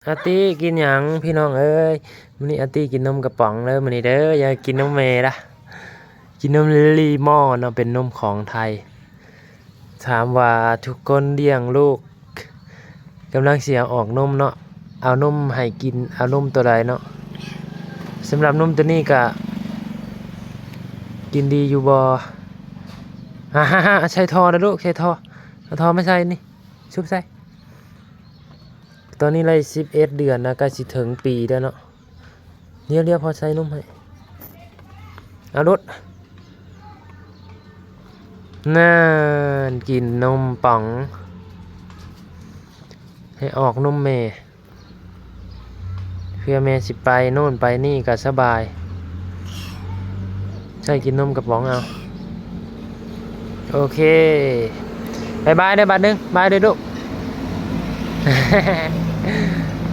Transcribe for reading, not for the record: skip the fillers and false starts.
อาร์ตี้กินหยังพี่น้องเอ้ยมื้อนี้อาร์ตี้กินนมกระป๋องเด้อมื้อนี้เด้ออย่ากินนมแม่ละกินนมลีมอเนาะเป็นนมของไทยถามว่าทุกคนเลี้ยงลูกกำลังสิเอาออกนมเนาะเอานมให้กินเอานมตัวใดเนาะสำหรับนมตัวนี้ก็กินดีอยู่บ่ฮ่าๆๆใช้ท่อนะลูกใช้ท่อเอาท่อไม่ใส่นี่ชุบใส่ตอนนี้เลย11 เดือนนะใกล้สิถึงปีแล้วเนาะเรียวๆพอใส่นมให้เอารถน่านกินนมป๋องให้ออกนมแม่เพื่อแม่สิไปโน่นไปนี่ก็สบายใช่กินนมกระป๋องเอาโอเคบายบายได้บัดนึงบายเด้อลูก